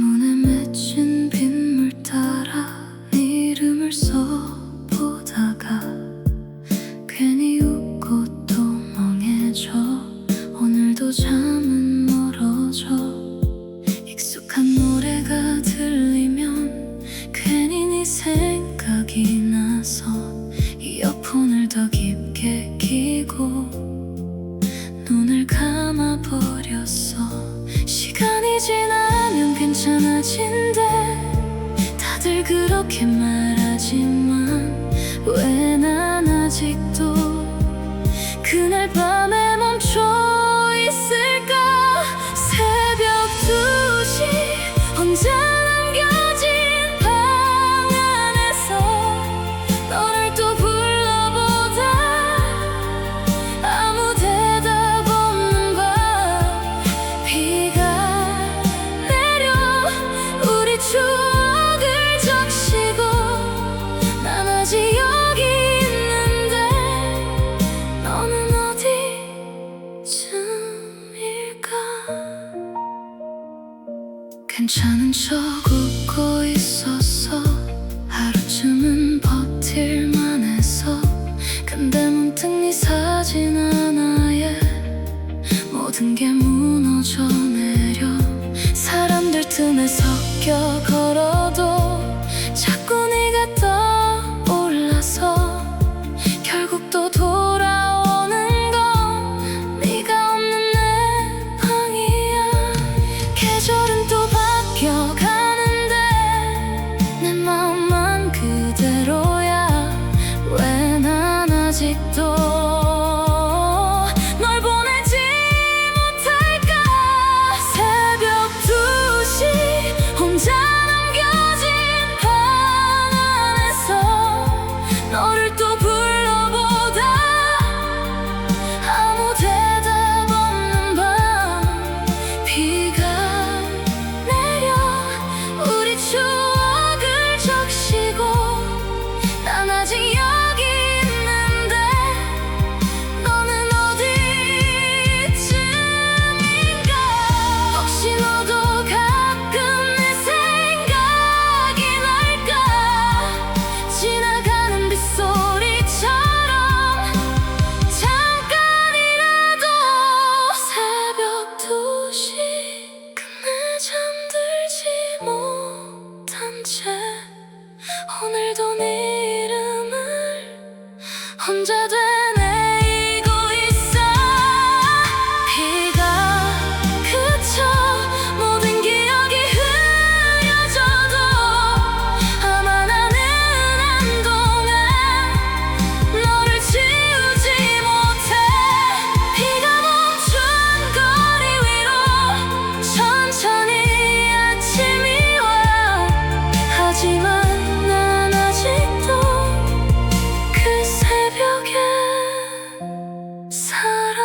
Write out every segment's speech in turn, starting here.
문에 맺힌 빗물 따라 네 이름을 써보다가 괜히 웃고 또 멍해져. 오늘도 잠은 멀어져. 익숙한 노래가 들리면 괜히 네 생각이 나서 이어폰을 더 깊게 끼고 눈을 감아버렸어. 시간이 지나면 괜찮아진대. 다들 그렇게 말하지만 왜 난 아직도 그날 밤에 멈춰 있을까. 새벽 2시 혼자 남겨진 방 안에서 너를 또 불러보다 아무 대답 없는 밤. 비가 내려 우리 추억을 적시고 난 아직 여기 있는데 너는 어디쯤일까. 괜찮은 척 웃고 있었어. 하루쯤은 버틸만 했어. 근데 문득 네 사진 하나에 모든 게 무너져 내려. 사람들 틈에 섞여 걸어도 자꾸 네가 떠올라서 결국 또 돌아오는 건 네가 없는 내 방이야. 계절은 또 바뀌어가는데 내 마음만 그대로야. 왜 난 아직도 널 보내지 못할까. 새벽 2시 혼자 남겨진 방 안에서 너를 또 불러보다 아무 대답 없는 밤. 비가 내려 우리 추억을 적시고 난 아직 여기 있는데 너는 어디쯤인가. 혹시 너도 가끔 내 생각이 날까. 지나가는 빗소리처럼 잠깐이라도. 새벽 2시 끝내 잠들지 못한 채 오늘도 네 이름을 혼자 되뇌이고 있어. 비가 그쳐 모든 기억이 흐려져도 아마 나는 한동안 너를 지우지 못해. 비가 멈춘 거리 위로 천천히 아침이 와. 하지만 난 아직도 그 새벽에 살아.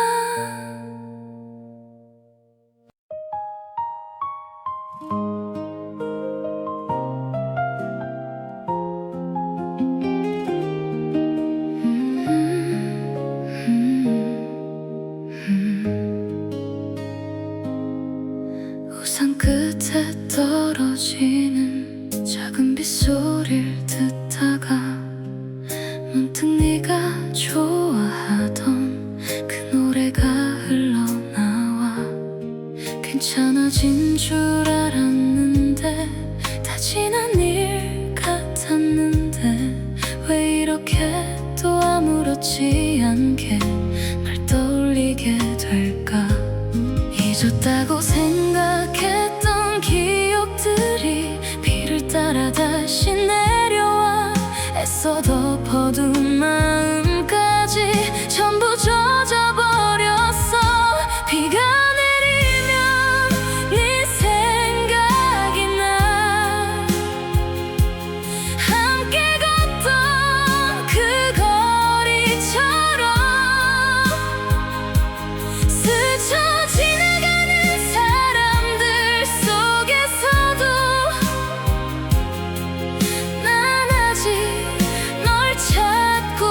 우산 끝에 떨어지는 작은 빗소리를 듣다가 문득 네가 좋아하던 그 노래가 흘러나와. 괜찮아진 줄 알았는데 다 지난 일 같았는데 왜 이렇게 또 아무렇지 않게 날 떠올리게 될까. 잊었다고 생각했던 기억들이 비를 따라 다시 내려와. 애써 덮어둔 마음까지 전부 젖어버렸어. 비가 내리면 네 생각이 나. 함께 걷던 그 거리처럼 스쳐 지나가는 사람들 속에서도 난 아직 널 찾고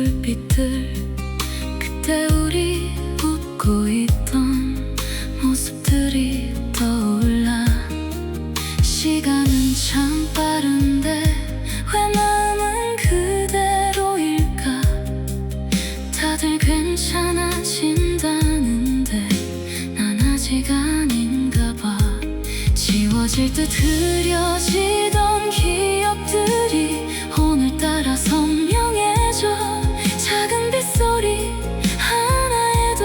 불빛들 그때 우리 웃고 있던 모습들이 떠올라 시간은 참 빠른데 왜 마음은 그대로일까 다들 괜찮아진다는데 난 아직 아닌가 봐 지워질 듯 흐려지던 기억들이 오늘따라 선명해져 작은 빗소리 하나에도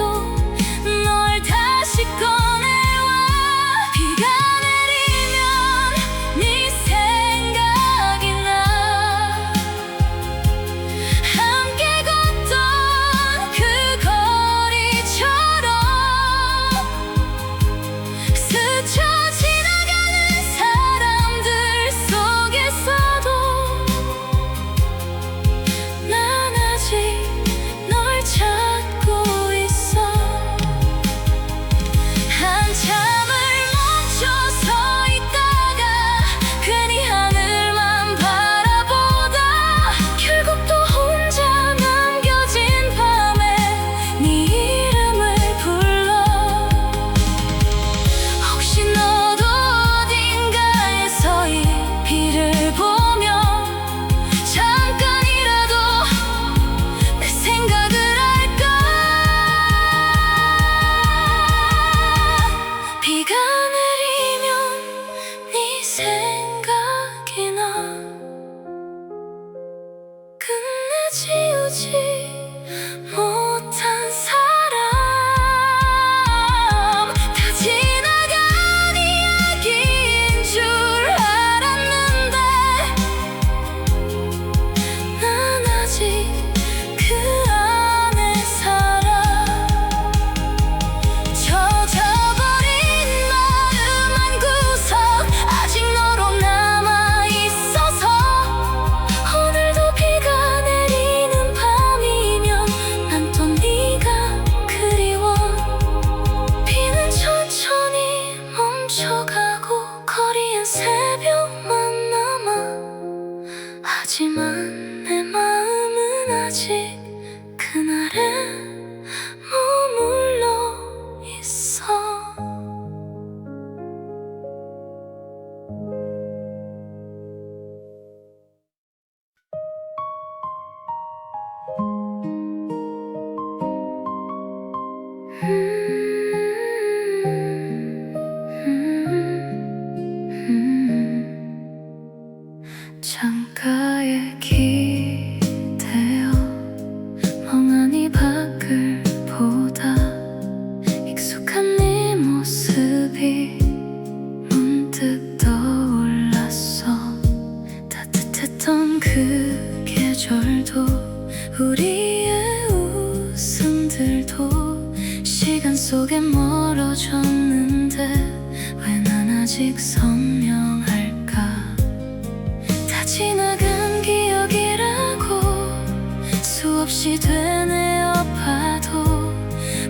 널 다시 꺼내와 비가 내리면 네 생각이 나 함께 걷던 그 거리처럼 스쳐 지나가는 사람들 속에서도 난 아직 널 찾고 있어 한참을 멈춰 서 있다가 괜히 하늘만 바라보다 결국 또 혼자 남겨진 밤에 네 이름을 불러 혹시 너도 어딘가에서 이 비를 보며 잠깐이라도 내 생각을 할까 비가 내리면 네 생각이 나 끝내 지우지 못한 사람 다 지나간 이야기인 줄 알았는데 난 아직 그 안에 살아 젖어버린 마음 한구석 아직 너로 남아있어서 오늘도 비가 내리는 밤이면 난 또 네가 그리워 비는 천천히 멈춰가고 거리엔 새벽만 남아 하지만 내 마음은 아직 그날에 머물러 있어 창가에 기대어 멍하니 밖을 보다 익숙한 네 모습이 문득 떠올랐어 따뜻했던 그 계절도 우리의 웃음들도 시간 속에 멀어졌는데 왜 난 아직 선명할까 다 지나간 기억이라고 수없이 되뇌어봐도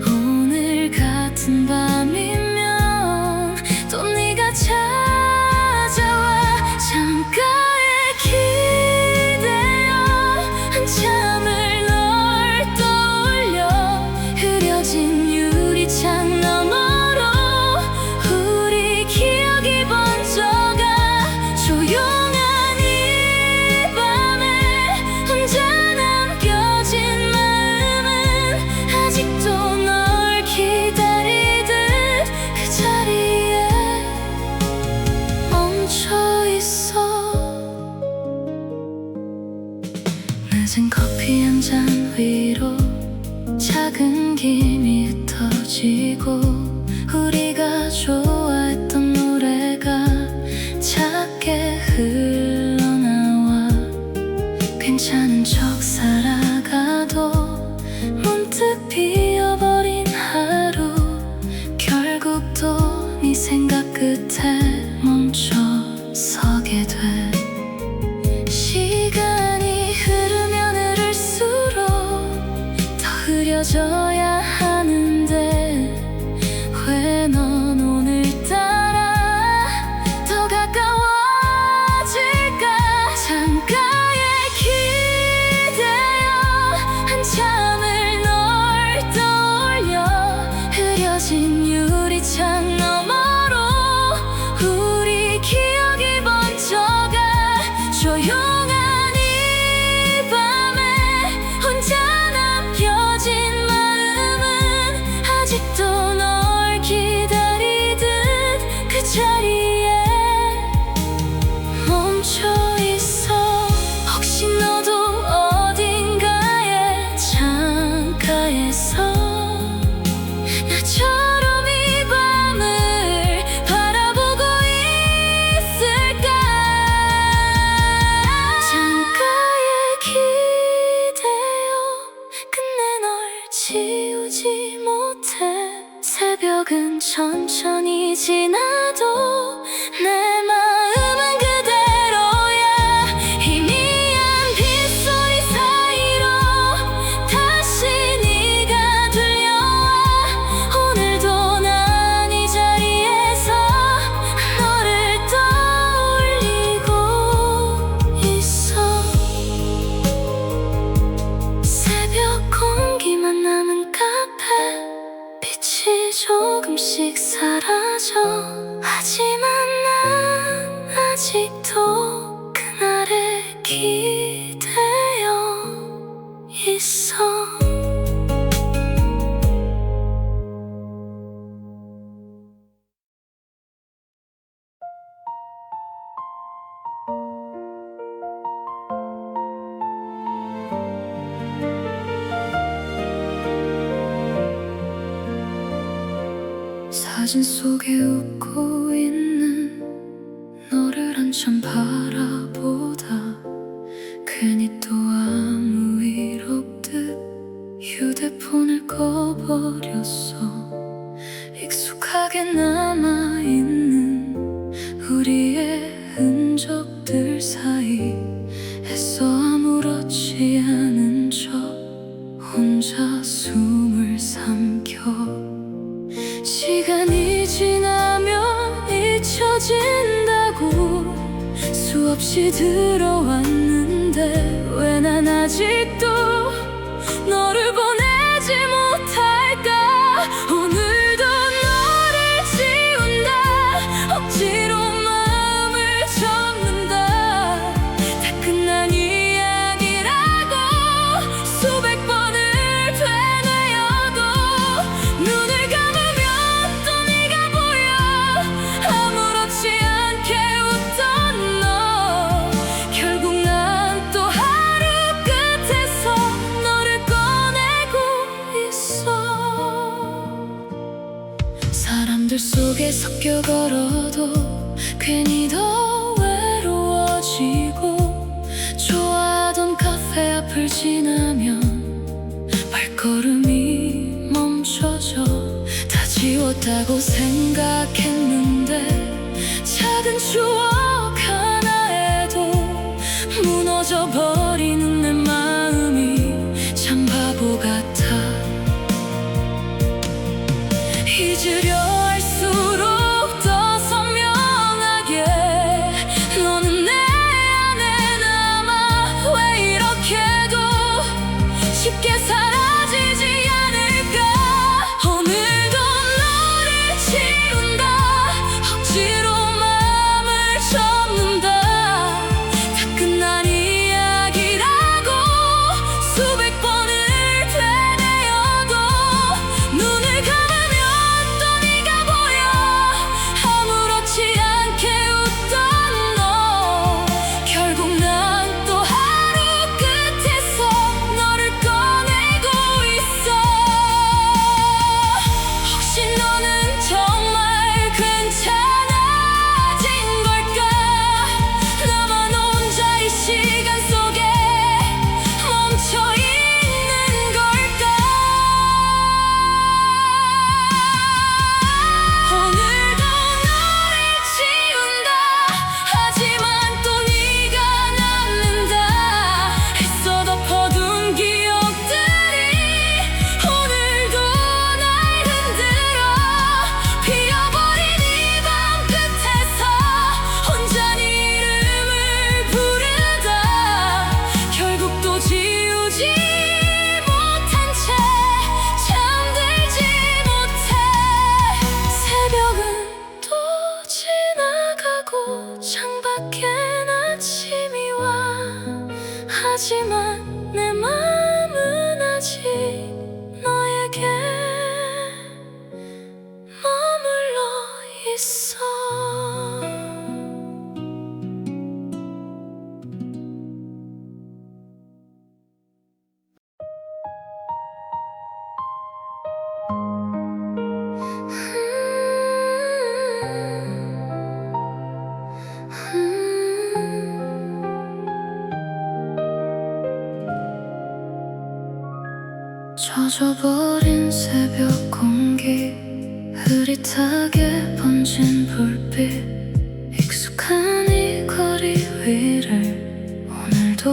오늘 같은 밤이면 또 네가 찾아와 창가에 기대어 한참을 널 떠올려 흐려진 유리창 너머로 우리 기억이 번져가 조용한 이 밤에 혼자 남겨진 마음은 아직도 널 기다리듯 그 자리에 멈춰 있어 늦은 커피 한 잔 위로 작은 김이 흩어지고 우리가 좋아했던 노래가 작게 흘러나와 괜찮은 척 살아가도 문득 비어버린 하루 결국 또 네 생각 끝에 멈춰 서게 돼 시간이 흐르면 흐를수록 더 흐려져야 하는데 왜 넌 오늘따라 더 가까워질까 창가에 기대어 새벽은 천천히 지나도 내 마음은 그대로야. 희미한 빗소리 사이로 다시 네가 들려와. 오늘도 난 이 자리에서 너를 떠올리고 있어. 새벽 공기만 남은 카페, 빛이 조금씩 사라져. 하지만 난 아직도 그날에 기대어 있어. 사진 속에 웃고 있는 너를 한참 바라보다 괜히 또 아무 일 없듯 휴대폰을 꺼버렸어. 익숙하게 남아있는 우리의 흔적들 사이 애써 아무렇지 않은 척 혼자 숨을 삼켜. 시간이 지나면 잊혀진다고 수없이 들어왔는데 왜 난 아직도 너를 보내지 못할까. 오늘도 너를 지운다. 억지로 마음을 접는다. 다 끝난 이야기라고 수백 번을 되뇌어도 눈을 감으면 또 네가 보여. 아무렇지 않게 웃던 너. 결국 난 또 하루 끝에서 너를 꺼내고 있어. 사람들 속에 섞여 걸어도 괜히 더 외로워지고, 좋아하던 카페 앞을 지나면 발걸음이 멈춰져. 다 지웠다고 생각했는데 작은 추억 하나에도 무너져 버리는 내 마음이 참 바보 같아. 잊으려 할수록 더 선명하게 너는 내 안에 남아. 왜 이렇게도 쉽게 사라지지 않을까. 오늘도 너를 지운다. 억지로 마음을 접는다. 다 끝난 이야기라고 수백 번을 되뇌어도 눈을 감으면 또 네가 보여. 아무렇지 않게 웃던 너. 결국 난 또 하루 끝에서 너를 꺼내고 있어. 혹시 너는 정말 괜찮아진 걸까. 나만 혼자 이 시간 속에 멈춰있는 걸까. 오늘도 너를 지운다. 하지만 또 네가 남는다. 애써 덮어둔 기억들이 오늘도 날 흔들어. 피어버린 이 밤 끝에서 혼자 네 이름을 부르다. 결국 또 지우지 못한 채 잠들지 못해. 새벽은 또 지나가고 창밖엔 아침이 와. 하지만 내 마음은 아직 너에게 머물러 있어. 젖어버린 새벽 공기 흐릿하게 번진 불빛, 익숙한 이 거리 위를 오늘도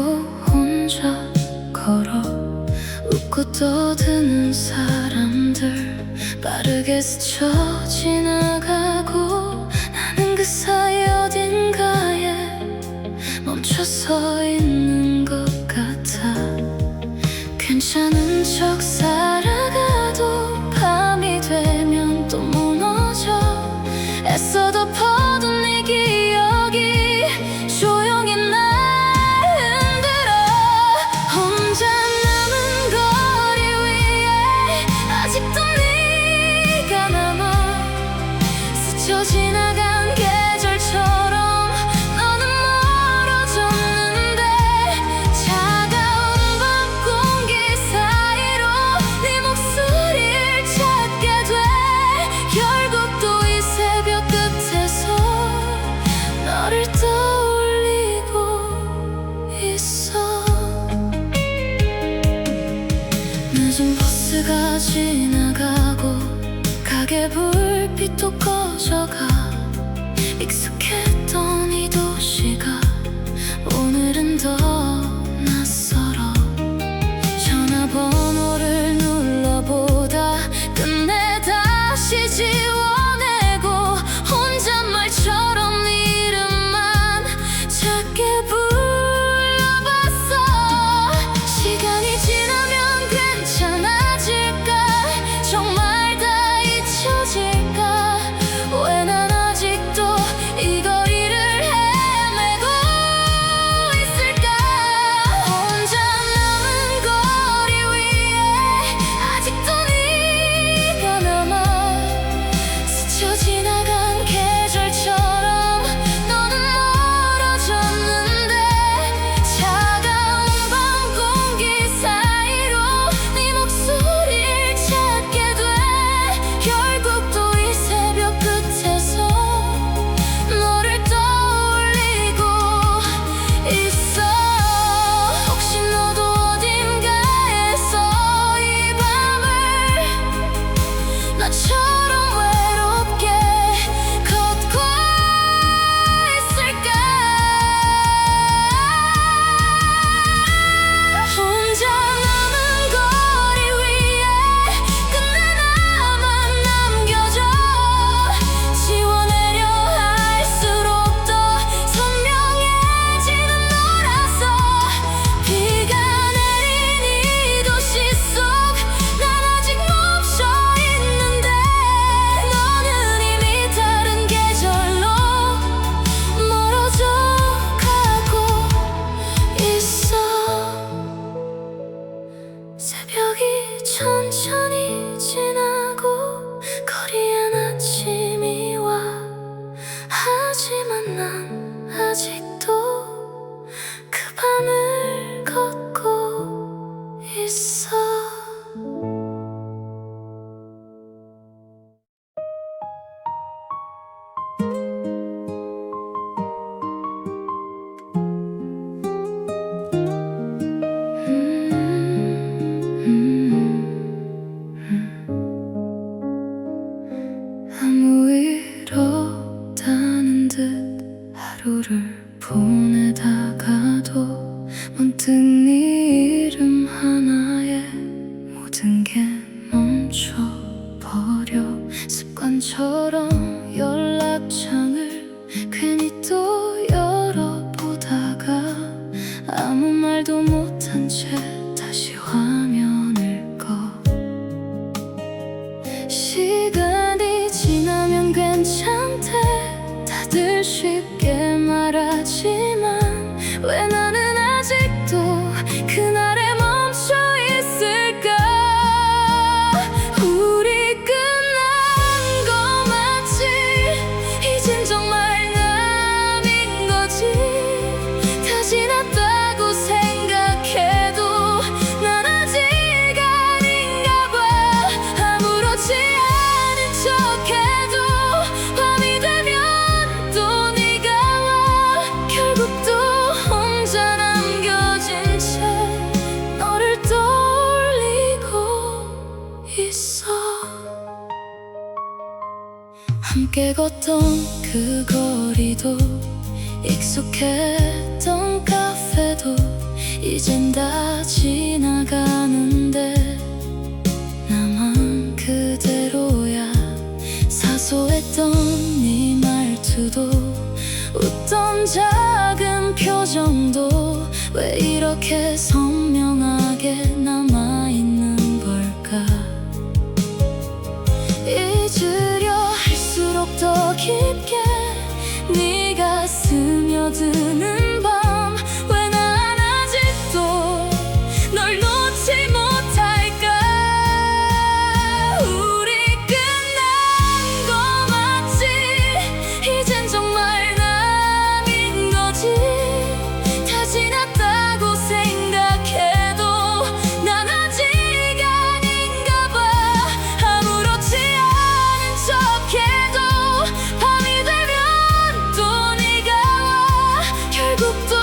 혼자 걸어. 웃고 떠드는 사람들 빠르게 스쳐 지나가고, 나는 그 사이 어딘가에 멈춰서 있는 것 같아. 괜찮은 척 살아가도 밤이 되면 또 무너져. 애써 덮어둔 네 기억이 조용히 날 흔들어. 혼자 남은 거리 위에 아직도 네가 남아. 스쳐 지나간 계절처럼 너는 멀어졌는데, 차가운 밤 공기 사이로 네 목소리를 찾게 돼. 결국 또 이 새벽 끝에서 너를 떠올리고 있어. 늦은 버스가 지나가고 가게 불빛도 꺼져가. 익숙했던 이 도시가 오늘은 더 낯설어. 전화번호를 눌러보다 끝내 다시 지워내고, 혼잣말처럼 네 이름만 작게 불러봤어. 시간이 지나면 괜찮아질까? 정말 다 잊혀질까? 왜 난 아직도 이 거리를 헤매고 있을까? 혼자 남은 거리 위에 아직도 네가 남아. 스쳐 지나간 계절처럼 너는 멀어졌는데, 차가운 밤 공기 사이로 네 목소리를 찾게 돼. 결국 또 이 새벽 끝에서 너를 떠올리고 있어. 혹시 너도 어딘가에서 이 밤을 나처럼 외롭게 걷고 있을까? 혼자 남은 거리 위에 끝내 나만 남겨져. 지워내려 할수록 더 선명해지는 너라서. 비가 내린 이 도시 속 난 아직 멈춰 있는데, 너는 이미 다른 계절로 멀어져 가고 있어. 새벽이 천천히 지나고 거리엔 아침이 와. 하지만 난 아직도 그 밤을 걷고 있어. 아무 일 없다는 듯 하루를 보내다가도 문득 네 이름 하나에 모든 게 멈춰버려. 습관처럼 연락창을 괜히 또 열어보다가 아무 말도 못한 채 다시 화면을 꺼. 시간이 지나면 괜찮대 다들 쉽게 말하지만, 왜 나는 아직도 그날에 멈춰 있을까? 우리 끝난 것 함께 걷던 그 거리도 익숙했던 카페도 이젠 다 지나가는데 나만 그대로야. 사소했던 네 말투도 웃던 작은 표정도 왜 이렇게 선명하게 남아있는 걸까. 잊으려 할수록 더 깊게 네가 스며드는 밤, 왜 난 아직도 널 놓지 못할까. 우리 끝난 거 맞지? 이젠 정말 남인 거지. 다 지났다고 생각해도 난 아직 아닌가 봐. 아무렇지 않은 척해도 밤이 되면 또 네가 와. 결국 또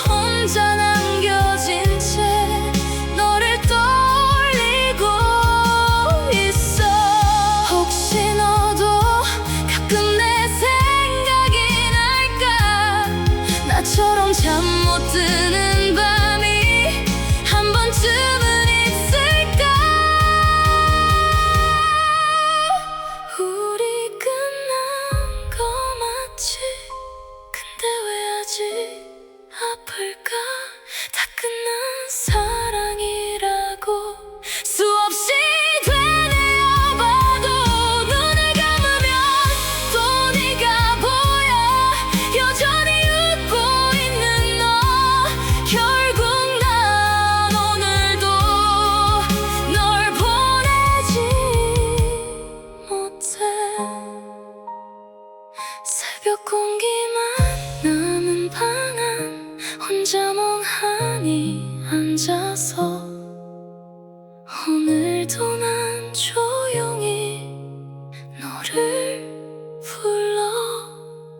혼자 남겨진 채 너를 떠올리고 있어. 혹시 너도 가끔 내 생각이 날까. 나처럼 잠 못 드는 밤이 한 번쯤은 있을까. 우리 끝난 거 맞지? 근데 왜 아직 아플까. 다 끝난 사랑이라고 수없이 되뇌어봐도 눈을 감으면 또 네가 보여. 여전히 웃고 있는 너. 결국 난 오늘도 널 보내지 못해. 새벽 공기만 나는 방 안 혼자 멍하니 앉아서 오늘도 난 조용히 너를 불러본다.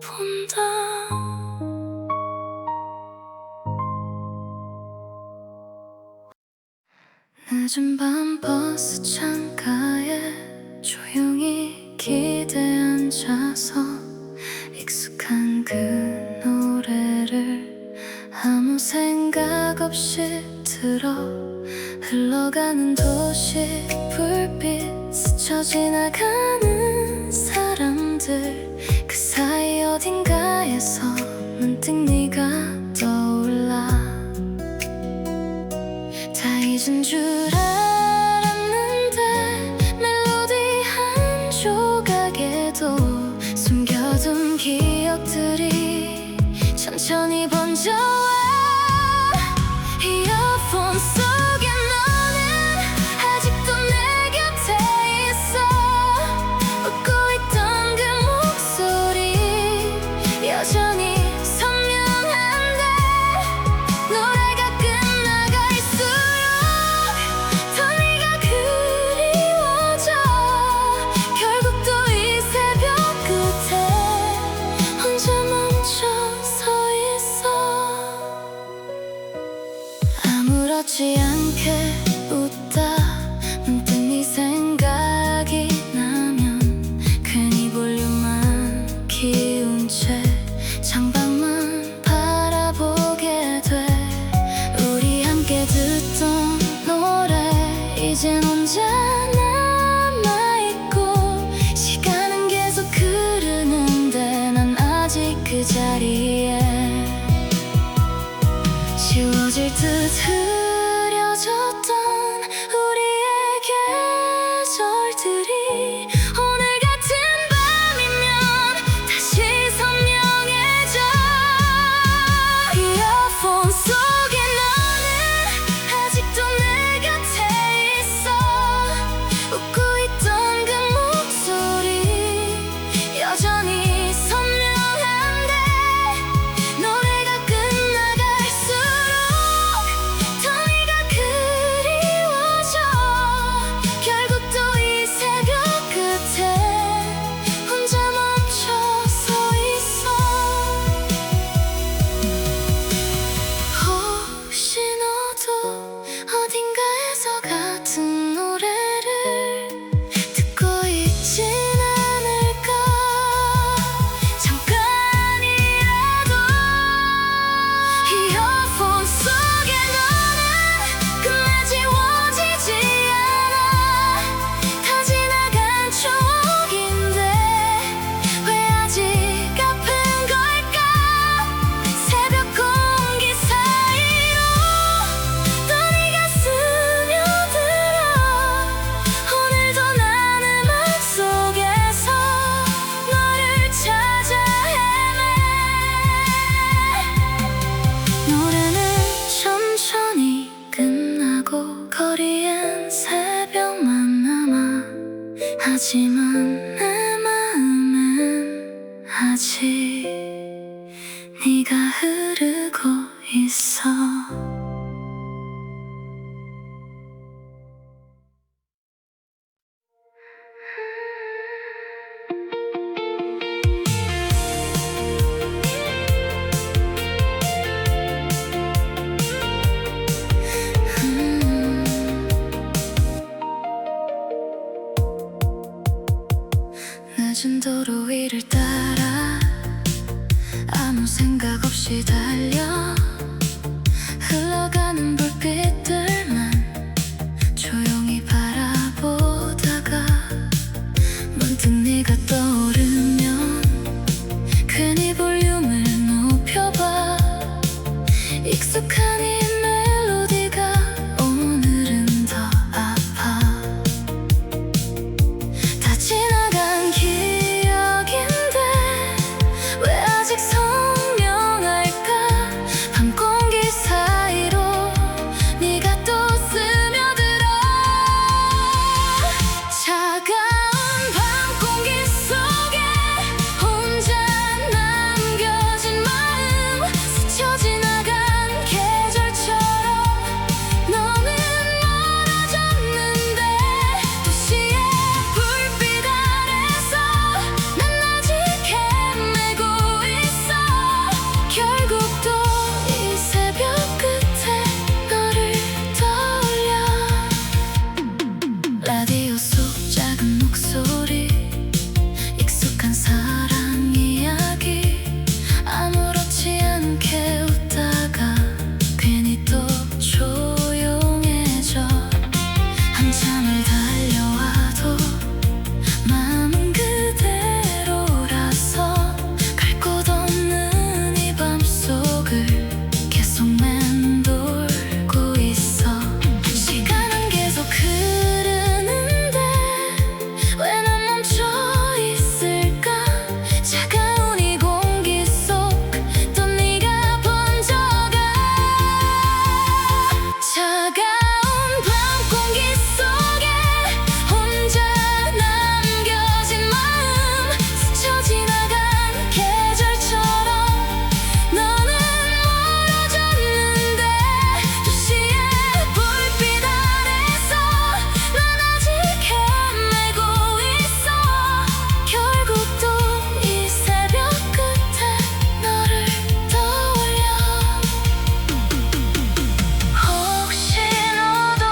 늦은 밤 버스 창가에 조용히 기대 앉아서 익숙한 그 노래를 아무 생각 없이 들어. 흘러가는 도시 불빛 스쳐 지나가는 사람들, 그 사이 어딘가에서 문득 네가 떠올라. 다 잊은 줄 알았는데 멜로디 한 조각에도 숨겨둔 기억들이 천천히 번져와. 이어폰 속에 너는 아직도 내 곁에 있어. 웃고 있던 그 목소리 여전히 선명한데 노래가 끝나갈수록 더 네가 그리워져. 결국 또 이 새벽 끝에 혼자 멈춰 서 있어. 아무렇지 않게 웃다 문득 네 생각이 나면 괜히 볼륨만 키운 채 창밖만 바라보게 돼. 우리 함께 듣던 노래 이젠 혼자 남아있고 시간은 계속 흐르는데 난 아직 그 자리에 지워질 듯 흐려졌던 우리의 계절들이 오늘 같은 밤이면 다시 선명해져. 이어폰 속에 너는 아직도 내 곁에 있어. 하지만 내 마음엔 아직 네가 흐르고 있어. 늦은 도로 위를 따라 아무 생각 없이 달려 흘러가는 불빛들만 조용히 바라보다가 문득 네가 떠오르면 괜히 볼륨을 높여봐. 익숙한 이 멜로디가 오늘은 더 아파. 다 지나간 기억인데 왜 아직 선명할까? 밤 공기 사이로 네가 또 스며들어. 차가운 밤 공기 속에 혼자 남겨진 마음 스쳐 지나간 계절처럼 너는 멀어졌는데 도시의 불빛 아래서 난 아직 헤매고 있어. 결국 또 이 새벽 끝에 너를 떠올려. 라디오 속 작은 목소리 익숙한 사랑 이야기 아무렇지 않게 웃다가 괜히 또 조용해져. 한참을 달려와도 마음은 그대로라서 갈 곳 없는 이 밤속을 계속 맴돌고 있어. 시간은 계속 흐르는데 왜 난 멈춰 있을까? 차가운 이 공기 속 또 네가 번져가. 차가운 밤 공기 속에 혼자 남겨진 마음 스쳐 지나간 계절처럼 너는 멀어졌는데 도시의 불빛 아래서 난 아직 헤매고 있어. 결국 또 이 새벽 끝에 너를 떠올려. 혹시 너도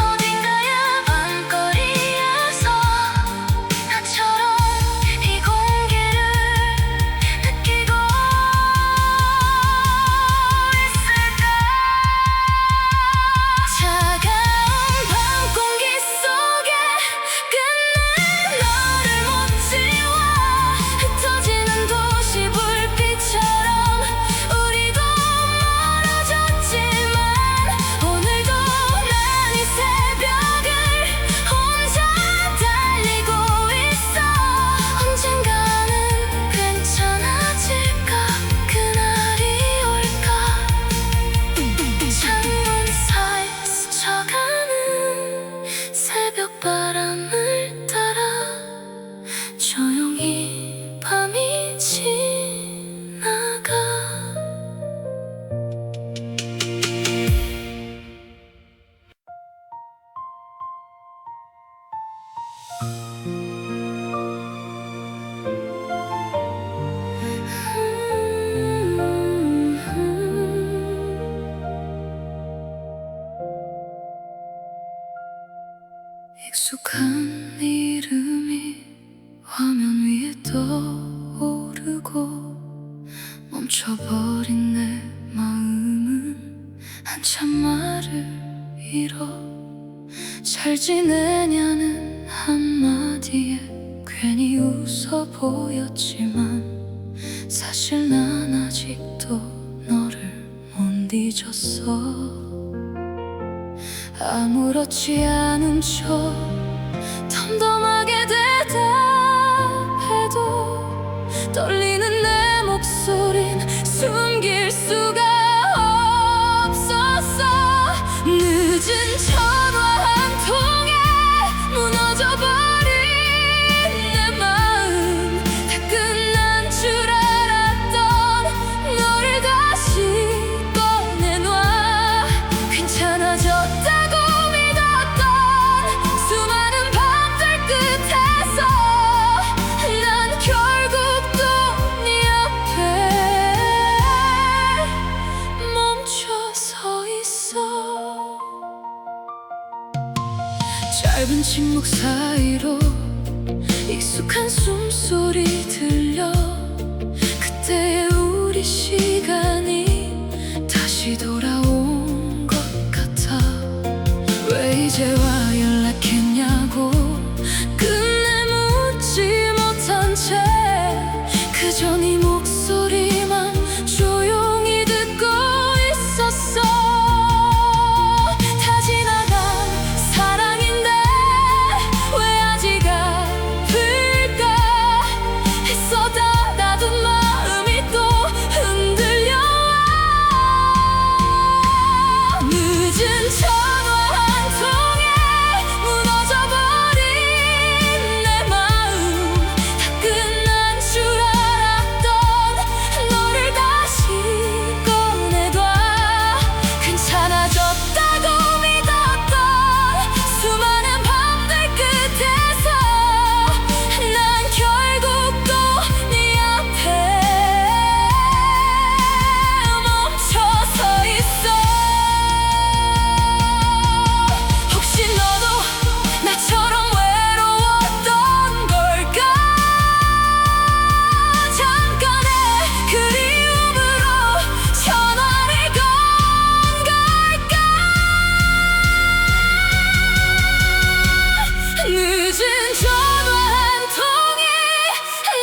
어딘가의 밤거리에서 나처럼 이 공기를 느끼고 있을까? 차가운 밤 공기 속에 끝내 너를 못 지워. 흩어지는 도시 불빛처럼 우리도 멀어졌지만 오늘도 난 이 새벽을 혼자 달리고 있어. 언젠가는 괜찮아질까? 그날이 올까? 창문 사이 스쳐가는 새벽 바람을 따라 조용히 밤이 지나가. 익숙한 이름이 화면 위에 떠오르고 멈춰버린 내 마음은 한참 말을 잃어. 잘 지내냐는 한마디에 괜히 웃어 보였지만 사실 난 아직도 너를 못 잊었어. 아무렇지 않은 척 덤덤하게 대답해도 떨리는 내 목소린 숨길 수가 없었어. 늦은 전화 한 통에 무너져버린 짧은 침묵 사이로 익숙한 숨소리 들려 그때의 우리 시간이 다시 돌아온 것 같아. 왜 이제와 연락했냐고 끝내 묻지 못한 채 그저 네 목소리만 조용히 듣고 있었어. 다 지나간 사랑인데 왜 아직 아플까 했어. 닫아둔 마음이 또 흔들려와. 늦은 전화 한 통에 무너져버린 내 마음. 다 끝난 줄 알았던 너를 다시 꺼내둬. 괜찮아졌다고 믿었던 수많은 밤들 끝에서 난 결국 또 네 앞에 멈춰서 있어. 혹시 너도 나처럼 외로웠던 걸까? 잠깐의 그리움으로 전화를 건 걸까? 늦은 전화 한 통에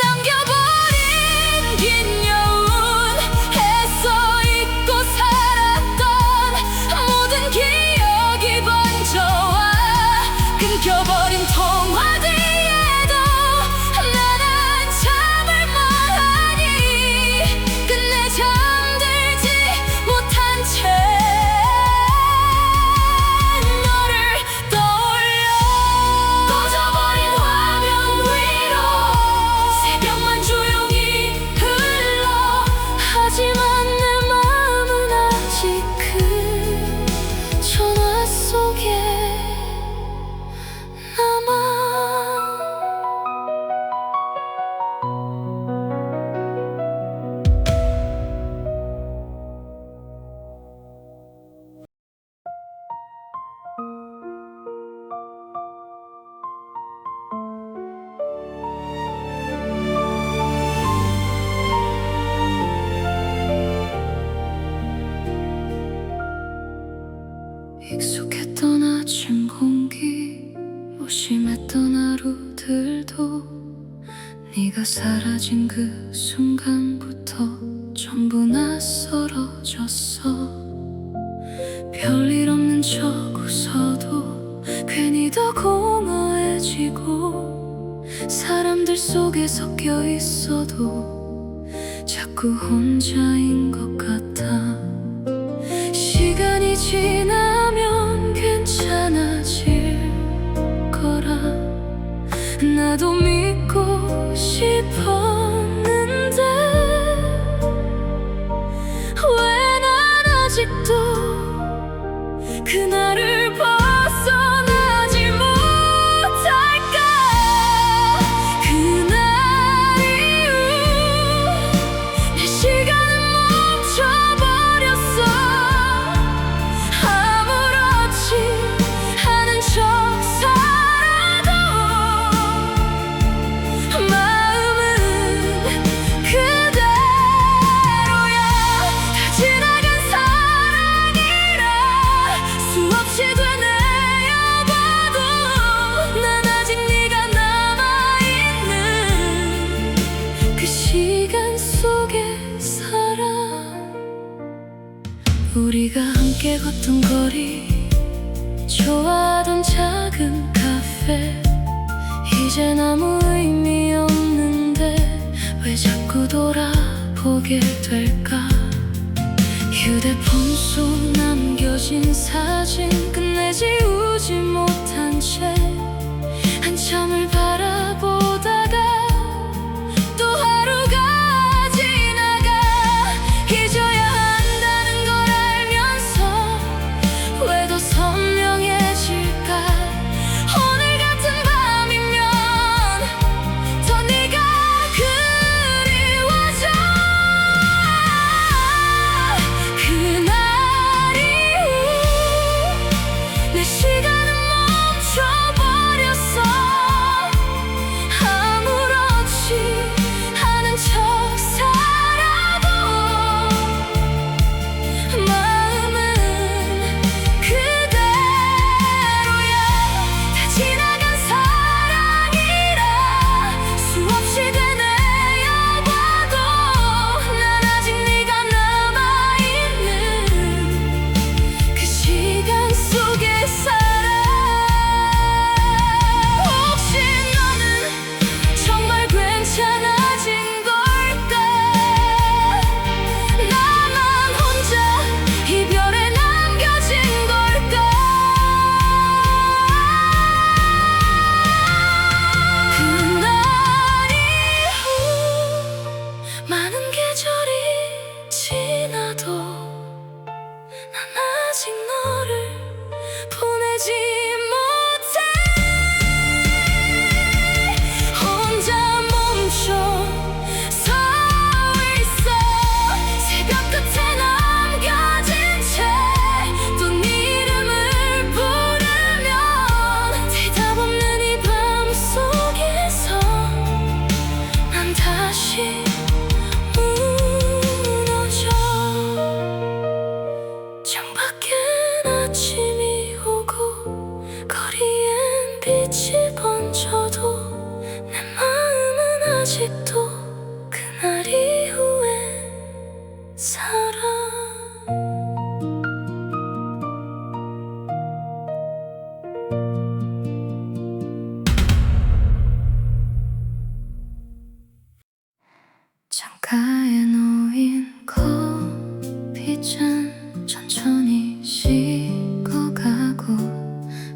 남겨버린 긴 여운. 애써 잊고 살았던 모든 기억이 번져와. 끊겨버린 통화 뒤에도 난 한참을 말하니 끝내 잠들지 못한 채 너를 떠올려. 꺼져버린 화면 위로 새벽만 조용히 흘러. 하지만 내 마음은 아직 그 전화 속에 남아. 익숙했던 아침 공기, 무심했던 하루들도 네가 사라진 그 순간부터 전부 낯설어졌어. 별일 없는 척 웃어도 괜히 더 공허해지고 사람들 속에 섞여 있어도 자꾸 혼자인 것 같아. 시간이 지나면 괜찮아질 거라 나도 믿고 싶었는데 왜 난 아직도 그날을 벗어나지 못할까. 그날 이후 내 시간은 멈춰버렸어. 아무렇지 않은 척 살아도 마음은 그대로야. 다 지나간 사랑이라 수없이 되뇌어봐도 난 아직 네가 남아있는 그 시간 속에 살아. 우리가 함께 걷던 거리, 좋아하던 작은 카페, 이젠 아무 의미 없는데 왜 자꾸 돌아보게 될까. 휴대폰 속 남겨진 사진 끝내 지우지 못한 채 한참을 바라보다가 또 하루가 지나가. 잊어야 한다는 걸 알면서 왜 더 선명해질까. 오늘 같은 밤이면 더 네가 그리워져. 그날 이후 내 시간은 멈춰 빛이 번져도 내 마음은 아직도 그날 이후에 살아. 창가에 놓인 커피잔 천천히 식어가고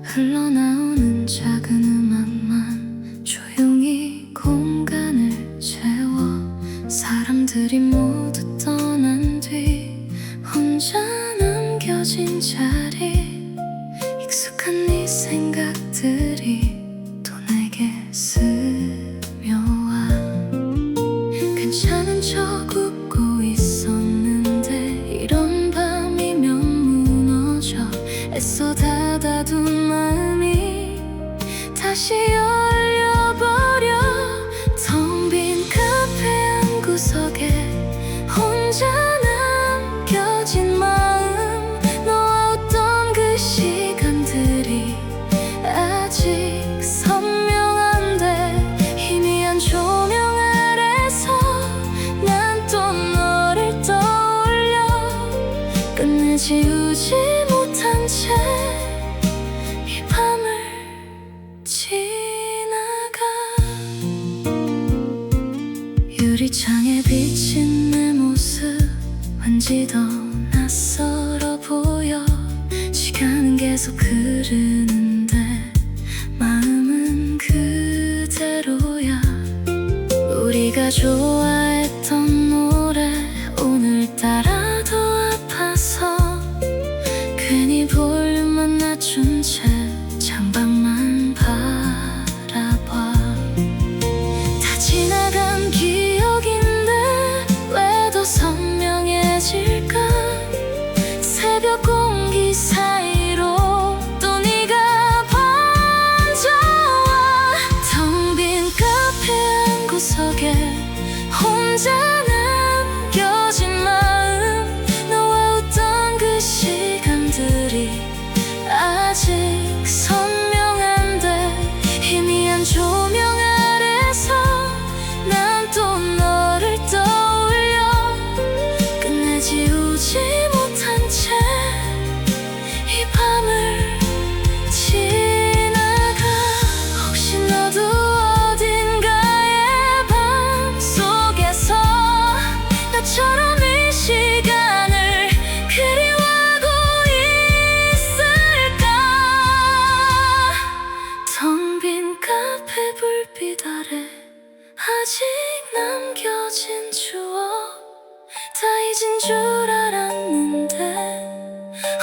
흘러나오는 작은 음악만 조용히 공간을 채워. 사람들이 모두 떠난 뒤 혼자 남겨진 자리. 익숙한 네 생각들이 또 내게 스며와. 괜찮은 척 웃고 있었는데 이런 밤이면 무너져. 애써 닫아둔 마음이 다시 열려버려. 텅 빈 카페 한 구석에 혼자 남겨진 마음. 너와 웃던 그 시간들이 아직 선명한데 희미한 조명 아래서 난 또 너를 떠올려. 끝내 지우지 못한 채 이 밤을 지나가. 유리창에 비친 내 모습 왠지 더 낯설어 보여. 시간은 계속 흐르는데 마음은 그대로야. 우리가 좋아했던 노래 오늘따라 더 아파서 괜히 볼륨만 낮춘 채 창밖만 바라봐. 다 지나간 기억인데 왜 더 선명해질까. 새벽 공기 사이로 또 네가 번져와. 텅 빈 카페 한 구석에 혼자 남겨진 마음. 너와 웃던 그 시간들이 아직 선명한데 희미한 조명 아래서 난 또 너를 떠올려. 끝내 지우지 못한 채 이 밤을 지나가. 혹시 너도 어딘가의 밤 속에서 나처럼 이 시간을 그리워하고 있을까. 텅 빈 카페 불빛 아래 아직 남겨진 추억. 다 잊은 줄 알았는데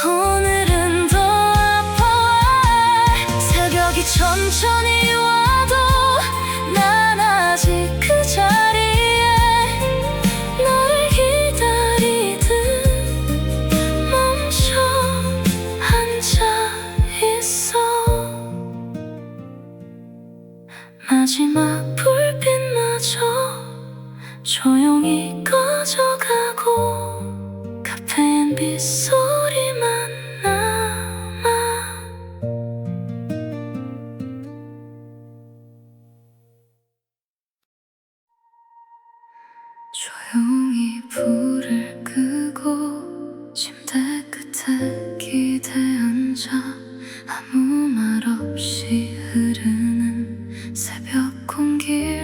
오늘은 더 아파. 새벽이 천천히 와도 난 아직 그 자리에 너를 기다리듯 멈춰 앉아 있어. 마지막 불빛마저 조용히 꺼져가고 카페인 빗소리만 남아. 조용히 불을 끄고 침대 끝에 기대 앉아. 아무 말 없이 흐르는 새벽 공기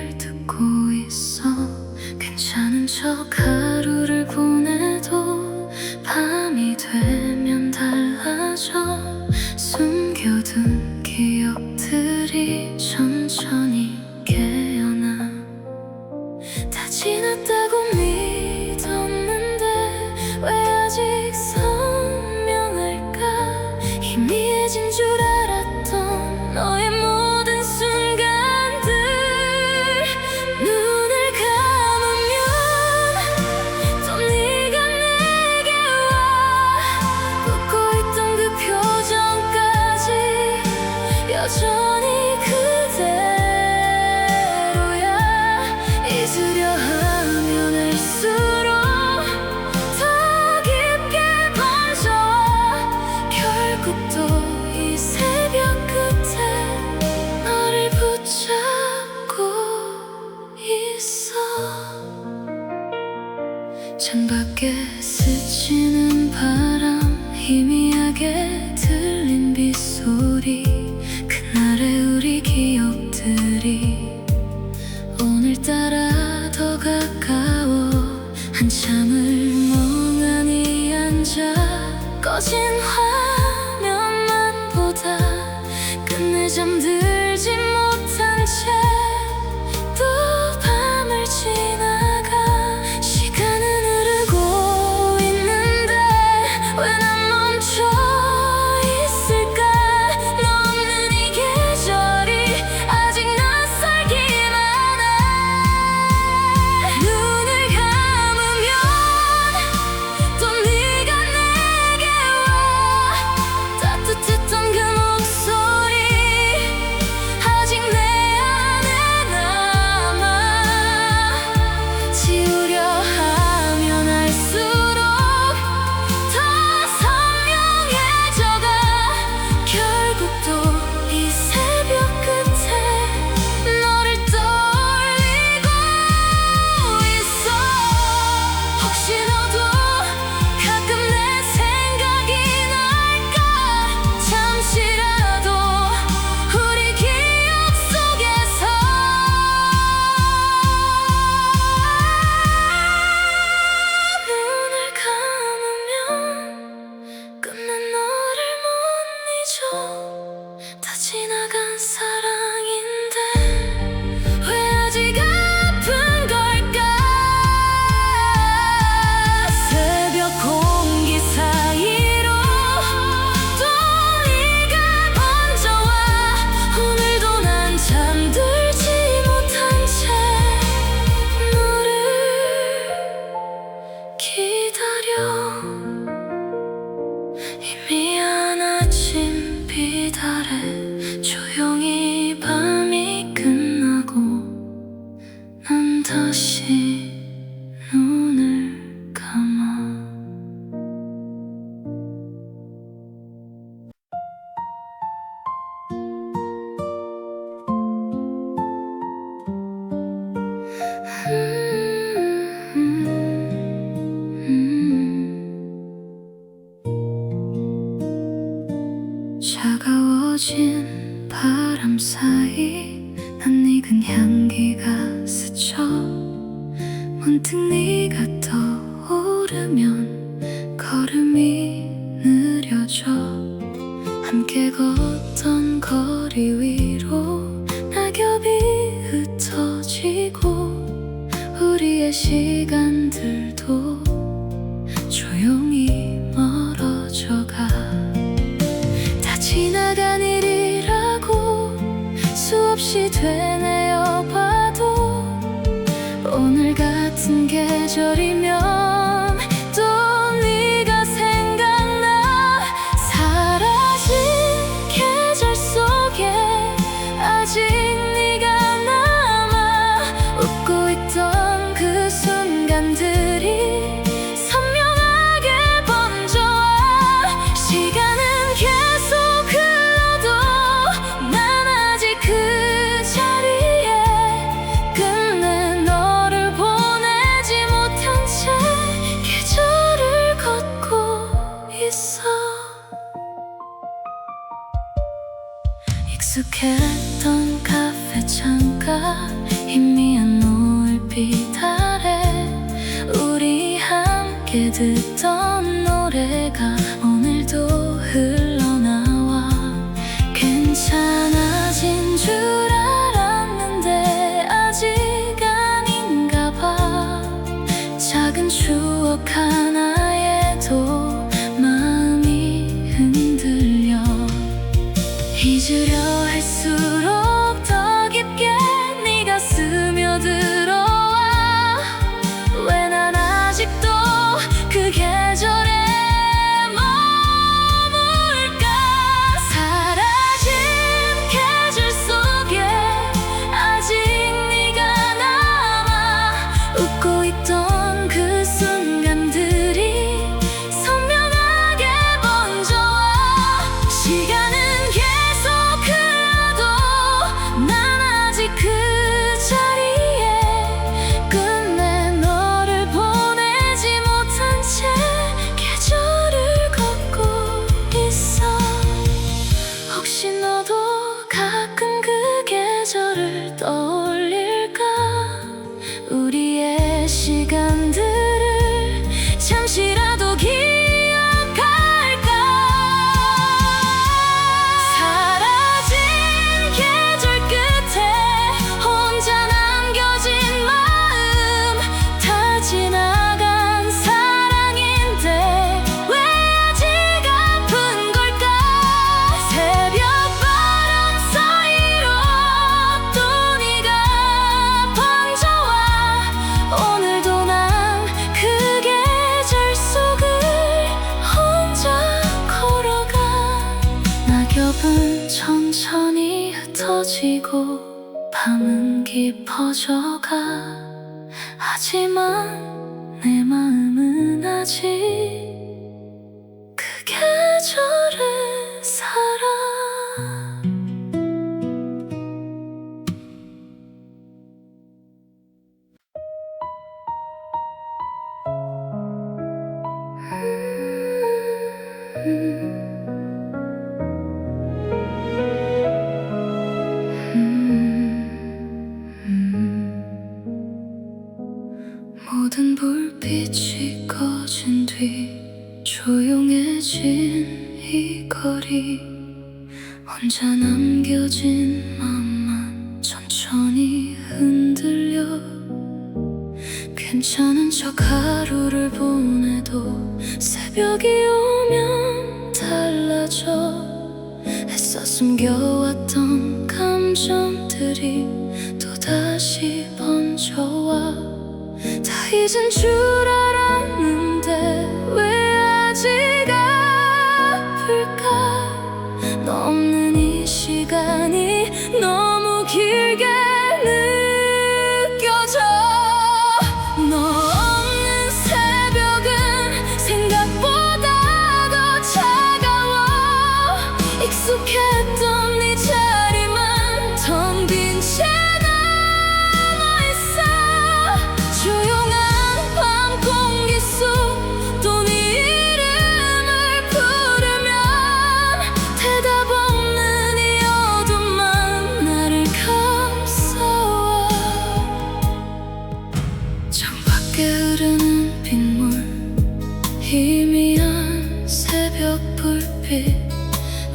창밖에 스치는 바람, 희미하게 들린 빗소리, 그날의 우리 기억들이 오늘따라 더 가까워. 한참을 멍하니 앉아 꺼진 화면만 보다 끝내 잠들지 못한 채 또 밤을 지나가. 시간은 흐르고 있는데 왜 난 멈춰 있을까? 너 없는 이 계절이 아직 낯설기만 해. 눈을 감으면 또 네가 내게 와. 따뜻했던 그 목소리 아직 내 안에 남아. 지우려 하면 할수록 더 선명해져가. 결국 또 이 새벽 끝에 너를 떠올리고 있어. 혹시 너도 가끔 내 생각이 날까? 잠시라도 우리 기억 속에서. 눈을 감으면 끝내 너를 못 잊어. 다 지나간 사랑인데 왜 아직 아픈 걸까? 새벽 공기 사이로 또 네가 번져와. 오늘도 난 잠들지 못한 채 너를 기다려. 희미한 아침 빛 아래 조용히 밤이 끝나고 난 다시 눈을 감아. 차가워진 바람 사이 난 익은 향기가 스쳐. 문득 네가 떠오르면 걸음이 느려져. 함께 걷던 거리 위로 낙엽이 흩어지고 우리의 시간들도 조용히 멀어져가. 다 지나간 일이라고 수없이 되뇌어봐도 오늘 같은 계절이면 또 네가 생각나. 사라진 계절 속에 아직 네가 남아. 웃고 있던 그 순간들이 선명하게 번져와. 시간은 계속 흘러도 난 아직 그 자리에 끝내 너를 보내지 못한 채 계절을 걷고 있어. 익숙했던 카페 창가, 희미한 노을빛 아래 우리 함께 듣던 노래가 오늘도 흘러나와. 괜찮아진 줄 알았는데 아직 아닌가 봐. 작은 추억 하나에도 마음이 흔들려. 잊으려 할수록 더 깊게 네가 스며들어와. 왜 난 아직도 그 계절에 계절을 떠올릴까? 우리의 시간들을 잠시라도 기억할까? 사라진 계절 끝에 혼자 남겨진 마음, 다 지나간 사랑인데 왜 아직 아픈 걸까? 새벽바람 사이로 또 네가 번져와. 오늘도 난 그 계절 속을 혼자 걸어가. 낙엽은 천천히 흩어지고 밤은 깊어져가. 하지만 내 마음은 아직 그 계절을 살아. 모든 불빛이 꺼진 뒤 조용해진 이 거리, 혼자 남겨진 맘만 천천히 흔들려. 괜찮은 척 하루를 보내도 새벽이 오면 달라져. 애써 숨겨왔던 감정들이 또다시 번져와. 다 잊은 줄 알았는데 왜 아직 아플까? 너 없는 이 시간이 너무 길게 느껴져. 너 없는 새벽은 생각보다 더 차가워. 익숙했던 네 자리만 텅 빈 채 남아있어. 조용한 밤 공기 속 또 네 이름을 부르면 대답 없는 이 어둠만 나를 감싸와. 창밖에 흐르는 빗물, 희미한 새벽 불빛,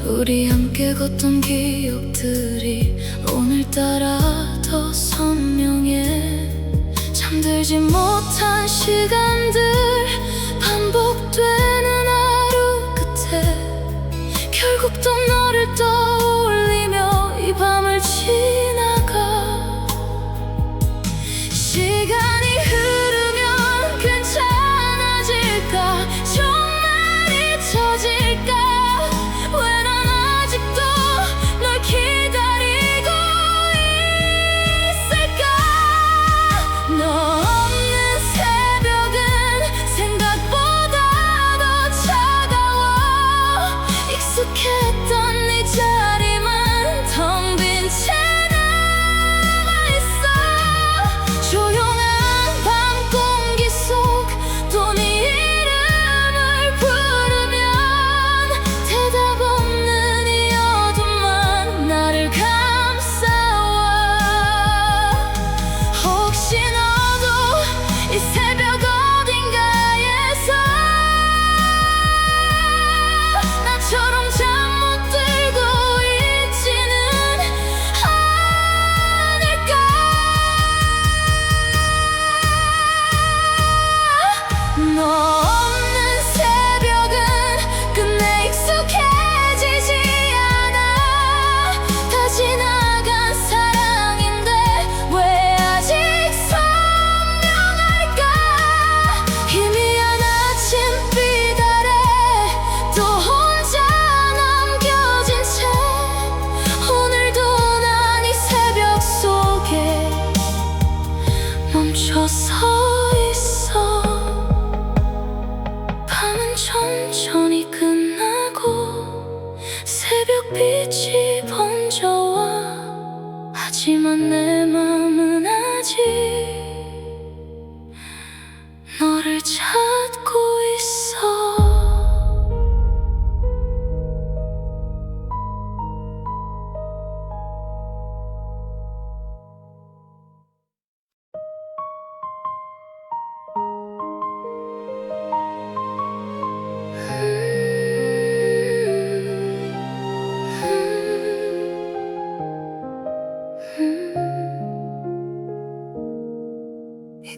우리 함께 걷던 기억들이 오늘따라 더 선명해. 잠들지 못한 시간들, 반복되는 하루 끝에 결국 또 너를 떠올리며 이 밤을 지나가. 시간이 흐르면 괜찮아질까? 정말 잊혀질까? 왜 난 아직도 널 기다리고 있을까? 너 없는 새벽은 생각보다 더 차가워. 익숙했던 네 자리만 텅 빈 채 남아있어. 조용한 밤 공기 속 또 네 이름을 부르면 대답 없는 이 어둠만 나를 감싸와. 혹시 너도 이 새벽 어딘가에서 나처럼 잠 못 들고 있지는 않을까? 너 없는 새벽은 끝내 익숙해지지 않아. 다 지나간 사랑인데 왜 아직 선명할까? 희미한 아침빛 아래 또 혼자 남겨진 채 오늘도 난 이 새벽 속에 멈춰 서 있어. 밤은 천천히 끝나고 새벽빛이 번져와. 하지만 내 맘은 아직 너를 찾고 있어.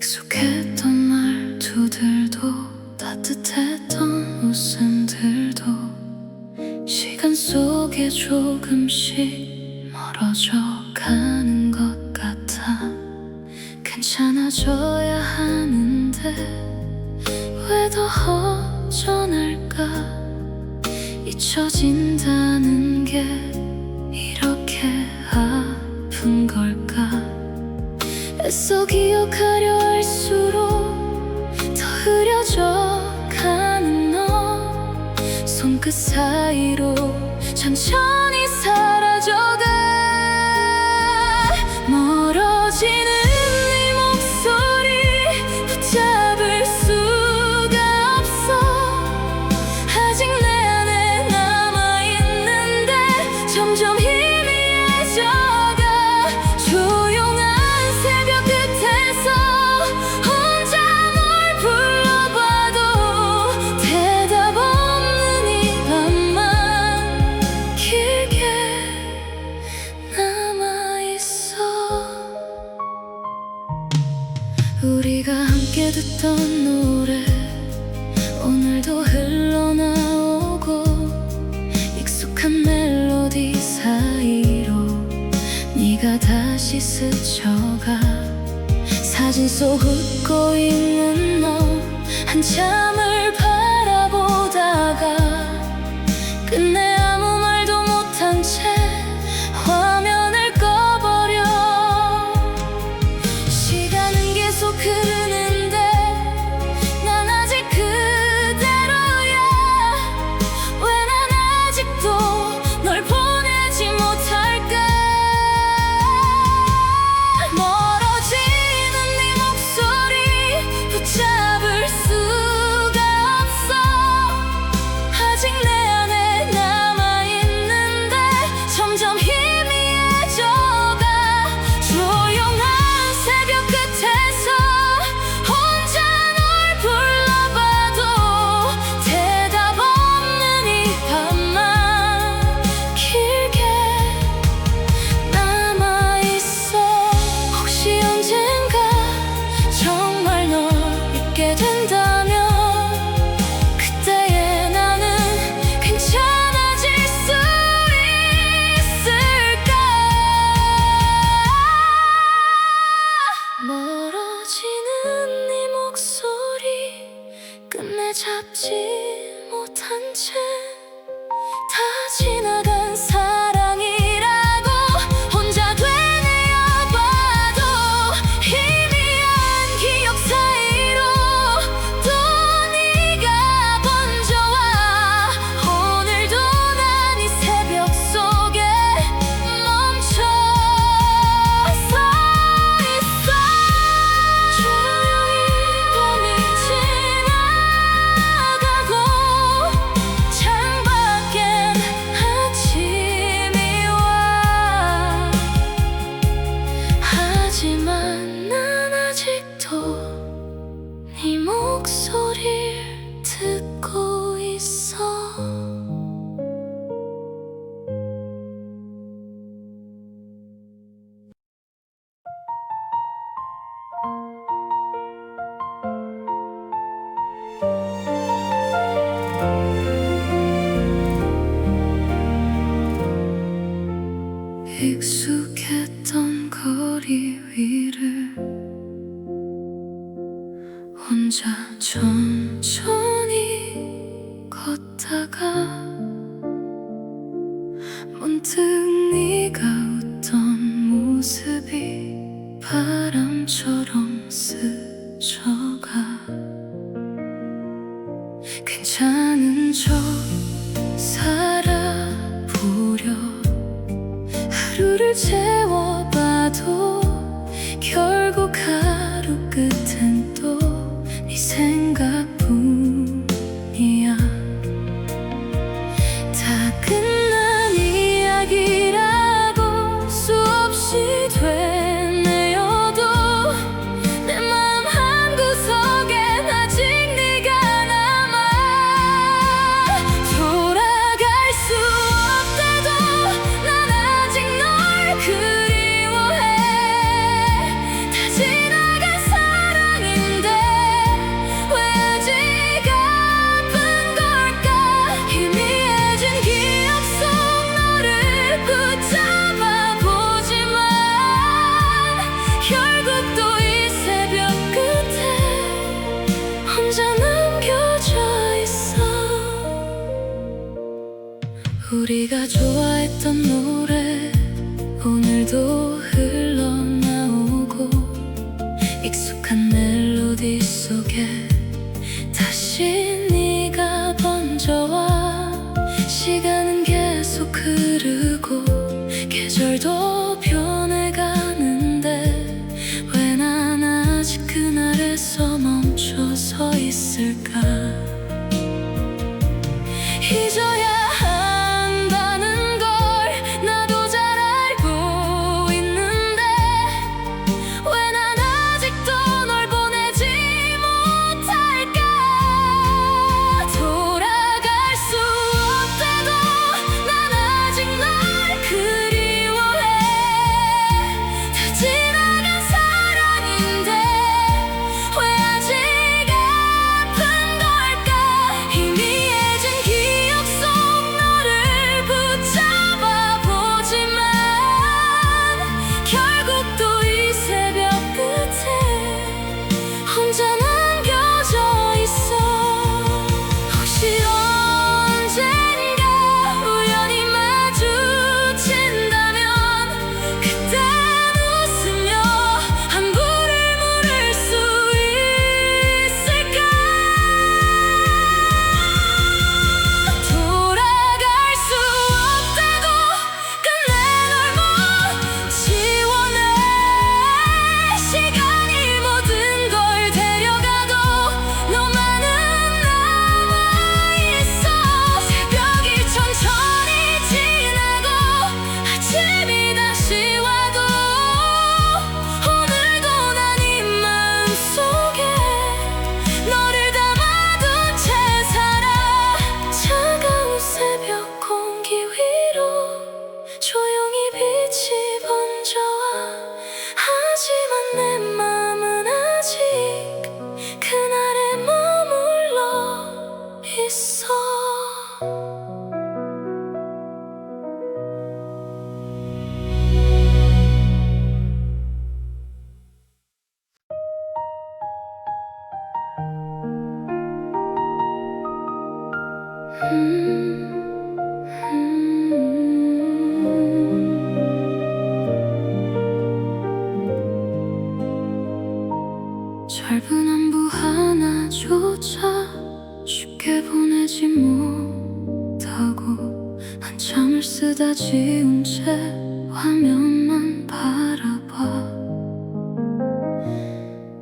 익숙했던 말투들도 따뜻했던 웃음들도 시간 속에 조금씩 멀어져 가는 것 같아. 괜찮아져야 하는데 왜 더 허전할까? 잊혀진다는 게 이렇게 아픈 걸까? 애써 기억하려 할수록 더 흐려져 가는 너 손끝 사이로 천천히 사라져가. 멀어지는 네 목소리 붙잡을 수가 없어. 아직 내 안에 남아있는데 점점 희미해져가. 조용한 새벽 끝에서 혼자 널 불러봐도 대답 없는 이 밤만 길게 남아있어. 우리가 함께 듣던 노래 오늘도 흘러나오고 익숙한 멜로디 사이로 네가 다시 스쳐가. 사진 속 웃고 있는 너 한참을 바라보다가 끝내 아무 말도 못한 채 화면을 꺼버려. 시간은 계속 흐르는데 난 아직 그대로야. 왜 난 아직도 널 보내지 못할까? 멀어지는 네 목소리 붙잡을 수가 없어. 아직 내 안에 남아있는데 점점 희미해져가. 조용한 새벽 끝에서 혼자 널 불러봐도 대답 없는 이 밤만 길게 남아있어. 혹시 언젠가 정말 널 잊게 된다면 그때의 나는 괜찮아질 수 있을까? 멀어지는 네 목소리 끝내 잡지 못한 채 다 지나간 사랑이라고 혼자 되뇌어봐도 희미한 기억 사이로 또 네가 번져와. 오늘도 난 이 새벽 속에 멈춰 서 있어. 조용히 밤이 지나가고 창밖엔 아침이 와. 하지만 난 아직도 네 목소리를 듣고 있어. 익숙했던 거리 위를 혼자 천천히 걷다가 문득 네가 웃던 모습이 바람처럼 스쳐가. 괜찮은 척 살아보려 하루를 채워봐도 결국 하루 끝엔 또 네 생각뿐이야. 다 끝난 이야기라고 수없이 되뇌어도 내 맘 한구석엔 아직 네가 남아. 돌아갈 수 없대도 난 아직 널 그리워해. 다 지나간 사랑이 우리가 좋아했던 노래 오늘도 흘러나오고 익숙한 멜로디 속에 다시 네가 번져와 시간은 계속 흐르고 계절도 변해가는데 왜 난 아직 그날에서 멈춰서 있을까. 잊어야 한다는 걸 나도 잘 알고 있는데 왜 난 아직도 널 보내지 못할까. 돌아갈 수 없대도 난 아직 널 그리워해. 다 지나간 사랑인데 왜 아직 아픈 걸까. 희미해진 기억 속 너를 붙잡아 보지만 결국 또 이 새벽 끝에 혼자 남겨져 있어. 혹시 언젠가 우연히 마주친다면 그땐 웃으며 안부를 물을 수 있을까. 돌아갈 수 없다고 끝내 널 못 지워내. 시간이 모든 걸 데려가도 너만은 남아있어. 새벽이 천천히 지나고 아침이 다시 와도 오늘도 난 이 마음속에 너를 담아둔 채 살아. 차가운 새벽 공기 위로 조용히 빛이 번져와 하지만 내 맘은 아직 그날에 머물러 있어. 짧은 안부 하나조차 쉽게 보내지 못하고 한참을 쓰다 지운 채 화면만 바라봐.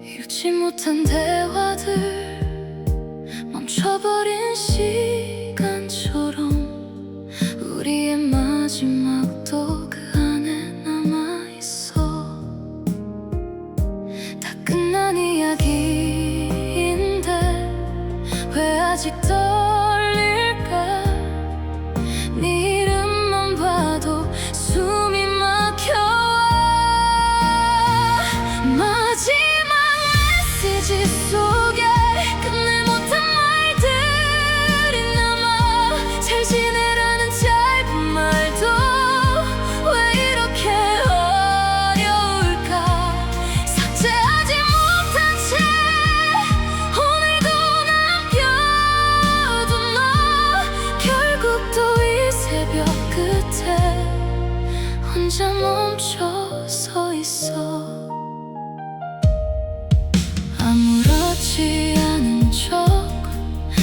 읽지 못한 대화들 멈춰버린 시간처럼 우리의 마지막도 그 안에 남아있어. 다 끝난 이야기인데 왜 아직 떨릴까. 네 이름만 봐도 숨이 막혀와. 마지막 메시지 속에 끝내 못한 말들이 남아. 잘 지내라는 짧은 말도 왜 이렇게 어려울까. 삭제하지 못한 채 오늘도 남겨둔 너. 결국 또 이 새벽 끝에 혼자 멈춰 서 있어. 아무렇지 않은 척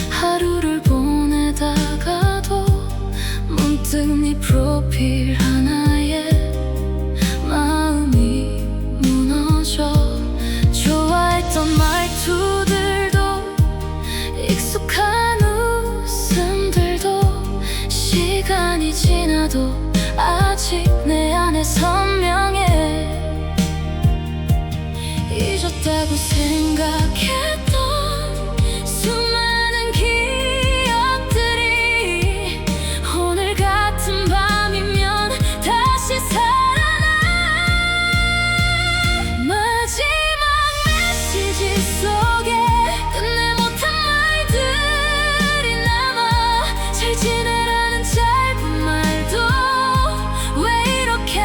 하루를 보내다가도 문득 네 프로필 하나에 마음이 무너져. 좋아했던 말투들도 익숙한 웃음들도 시간이 지나도 아직 내 안에 선명해. 잊었다고 생각했던 수많은 기억들이 오늘 같은 밤이면 다시 살아나. 마지막 메시지 속에 끝내 못한 말들이 남아. 잘 지내라는 짧은 말도 왜 이렇게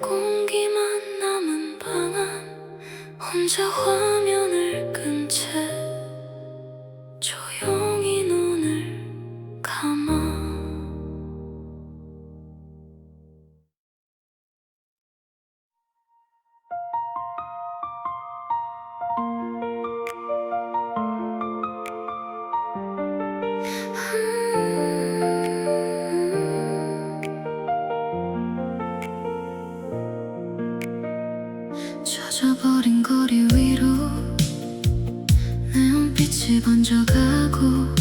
공기만 남은 방 안 혼자 화면을 끈 채 조용히 눈을 감아. 젖어버린 거리 위로 네온빛이 번져가고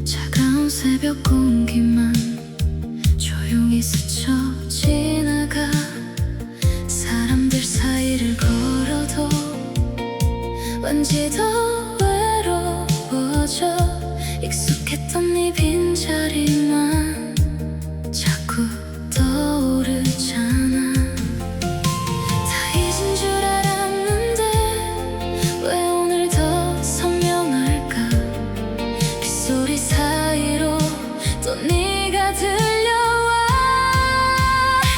차가운 새벽 공기만 조용히 스쳐 지나가. 사람들 사이를 걸어도 왠지 더 외로워져. 익숙했던 네 빈자리만 자꾸 떠오르잖아. 다 잊은 줄 알았는데 왜 오늘 더 선명할까. 빗소리 사이로 또 네가 들려와.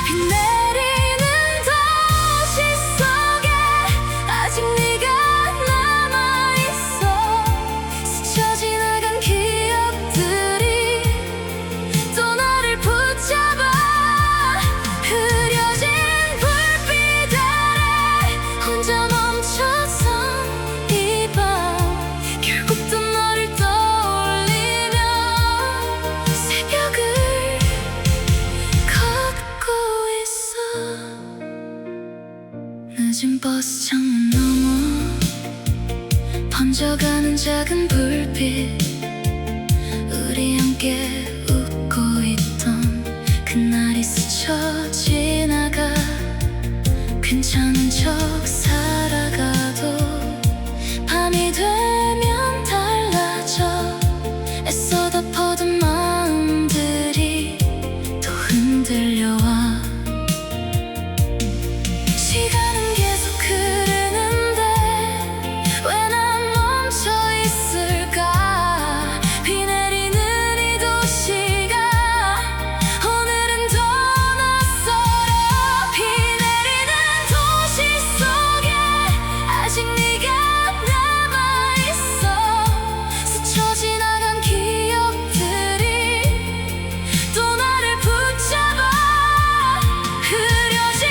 비 내리는 도시 속에 아직 네가 남아있어. 스쳐 지나간 기억들이 또 나를 붙잡아. 흐려진 불빛 아래 혼자 멈춰선 이 밤 결국 또 너를 떠올리며 새벽을 걷고 있어. 늦은 버스 창문 너머 번져가는 작은 불빛. 우리 함께 웃고 있던 그날이 스쳐 지나가. 괜찮은 척 살아가도 밤이 되면 달라져. 애써 덮어둔 마음들이 또 흔들려와. 시간은 계속 흐르는데 왜 난 멈춰 있을까. 비 내리는 이 도시가 오늘은 더 낯설어. 비 내리는 도시 속에 아직 네가 남아있어. 스쳐 지나간 기억들이 또 나를 붙잡아. 흐려진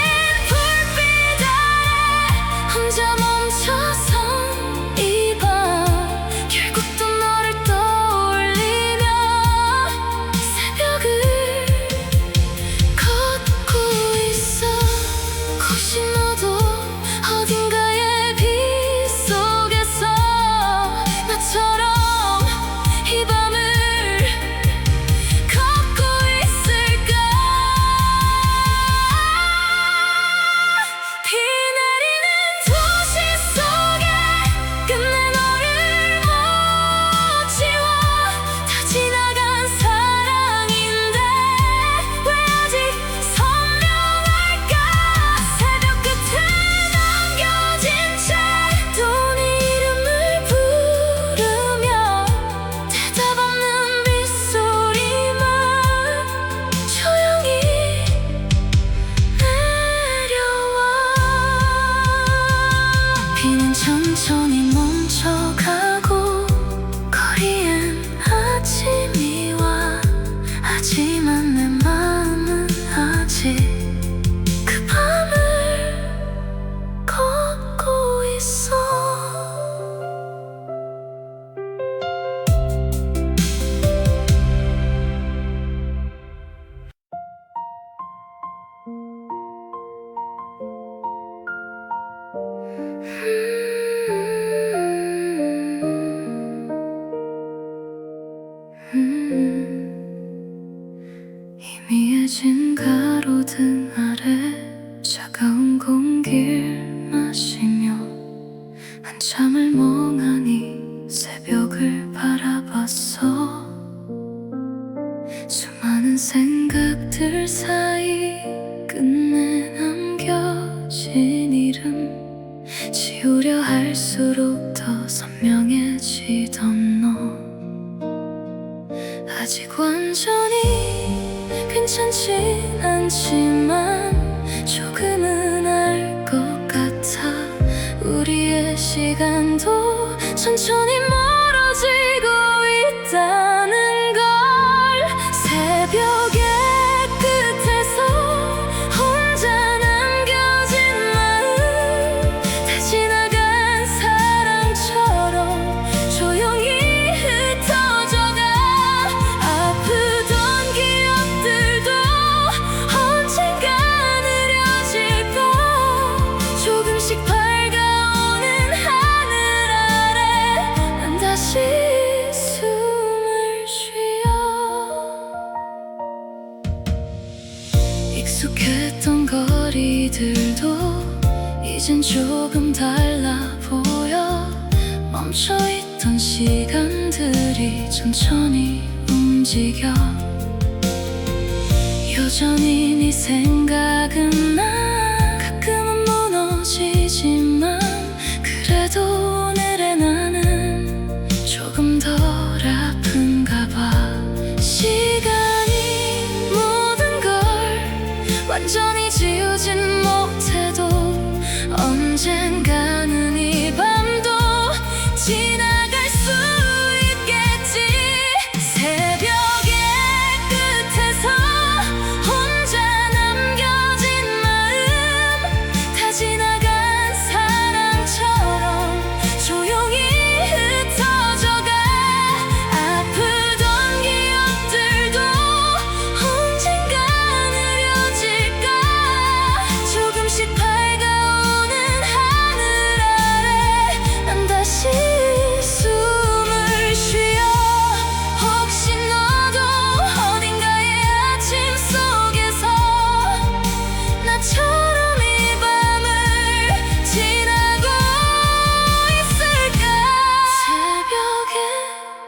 불빛 아래 혼자 멈춰선 이 밤 결국 또 너를 떠올리며 새벽을 걷고 있어. 혹시 너도 어딘가의 빛 속에서 나처럼 이 밤을 걷고 있을까. 비 내리는 도시 속에 끝내 너를 못 지워. 다 지나간 사랑인데 왜 아직 선명할까. 새벽 끝에 남겨진 채 또 네 이름을 부르며 대답 없는 빗소리만 조용히 내려와. 비는 천천히 멈춰가고 거리엔 아침이 와. 하지만 내 마음은 아직 그 밤을 걷고 있어. 희미해진 가로등 아래 차가운 공기를 마시며 한참을 멍하니 새벽을 바라봤어. 수많은 생각들 사이 끝내 남겨진 이름. 지우려 할수록 더 선명해지던 너. 아직 완전히 괜찮진 않지만 조금은 알 것 같아. 우리의 시간도 천천히 멀어지고 있다는 걸. 새벽의 끝에서 혼자 남겨진 마음, 다 지나간 사랑처럼 조용히 흩어져가. 아프던 기억들도 언젠가 느려질까. 조금씩 밝아오는 하늘 아래 난 다시 숨을 쉬어. 익숙했던 거리들도 이젠 조금 달라 보여. 멈춰있던 시간들이 천천히 움직여. 여전히 네 생각은 나. 가끔은 무너지지만 그래도 오늘의 나는 조금 덜 아픈가 봐. 시간이 모든 걸 완전히 지우진 못해도 언젠가는 이 밤도 지나갈 수 있겠지. 새벽의 끝에서 혼자 남겨진 마음, 다 지나간 사랑처럼 조용히 흩어져가. 아프던 기억들도 언젠가 느려질까. 조금씩 밝아오는 하늘 아래 난 다시 숨을 쉬어. 혹시 너도 어딘가의 아침 속에서 나처럼 이 밤을 지나고 있을까. 새벽의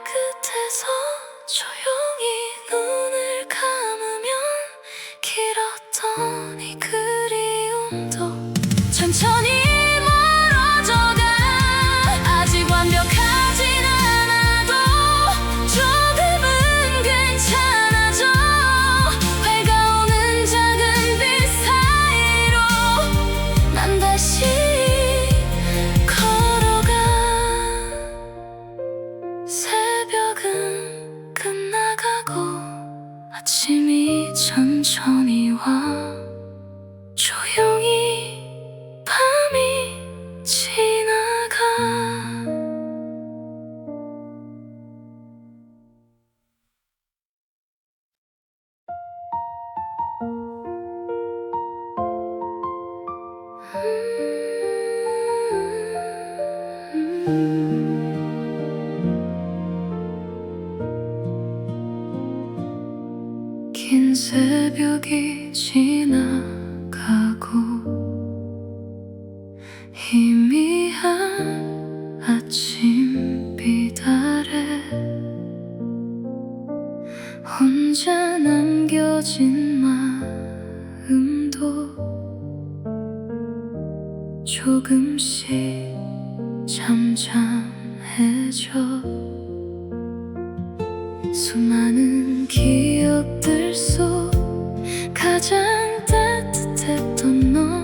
끝에서 조용히 눈을 감으면 길었던 이 그리움도 천천히 멀어져가. 아직 완벽하진 않아도 조금은 괜찮아져. 밝아오는 작은 빛 사이로 난 다시 걸어가. 새벽은 끝나가고 아침이 천천히 와. 조용히 밤이 지나가. 긴 새벽이 지나가고 희미한 아침빛 아래 혼자 남겨진 마음도 조금씩 잠잠해져. 수많은 기억들 속 가장 따뜻했던 너,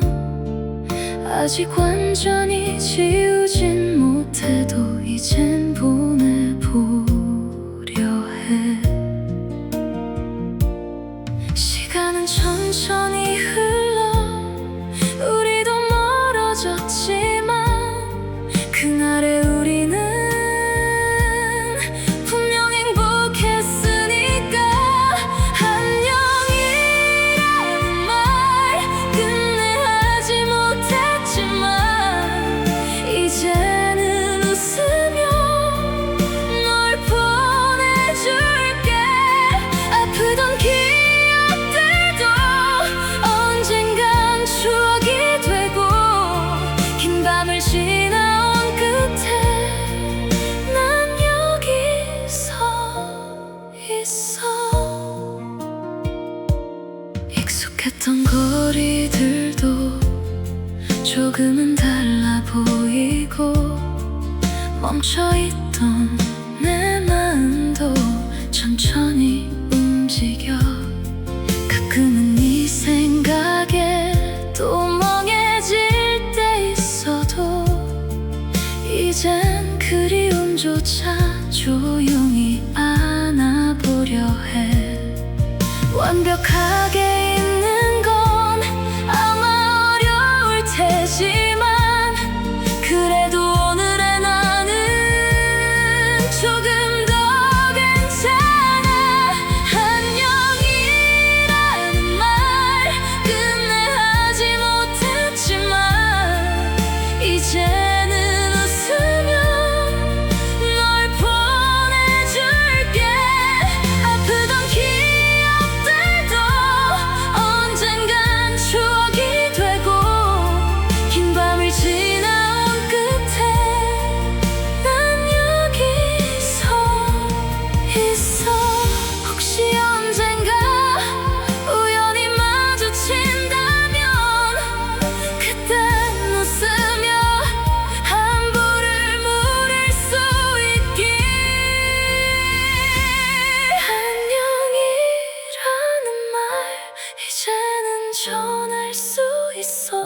아직 완전히 지우진 못해도 이젠 보내보려 해. 시간은 천천히 흘러 우리도 멀어졌지만 그날의 우리는 분명 행복했으니까. 안녕이라는 말 끝내 하지 못했지만 이제는 웃으며 널 보내줄게. 아프던 기억들도 언젠간 추억이 되고 긴 밤을 지나온 끝에 난 여기서 있어. 익숙했던 거리들도 조금은 달라 보이고 멈춰있던 내 마음도 천천히 움직여. 가끔은 네 생각에 또 멍해질 때 있어도 이젠 그리움조차 조용히 안아보려 해. 완벽하게 있는 건 아마 어려울 테지만 그래도 오늘의 나는 조금 더 괜찮아. 안녕이라는 말 끝내 하지 못했지만 이제는 웃으며 널 보내줄게. 아프던 기억들도 언젠간 추억이 되고 긴 밤을 지나온 끝에 난 여기서 있어. 혹시 언젠가 우연히 마주친다면 그땐 웃으며 안부를 물을 수 있길. 안녕이라는 말 이제는 전할 수 있어.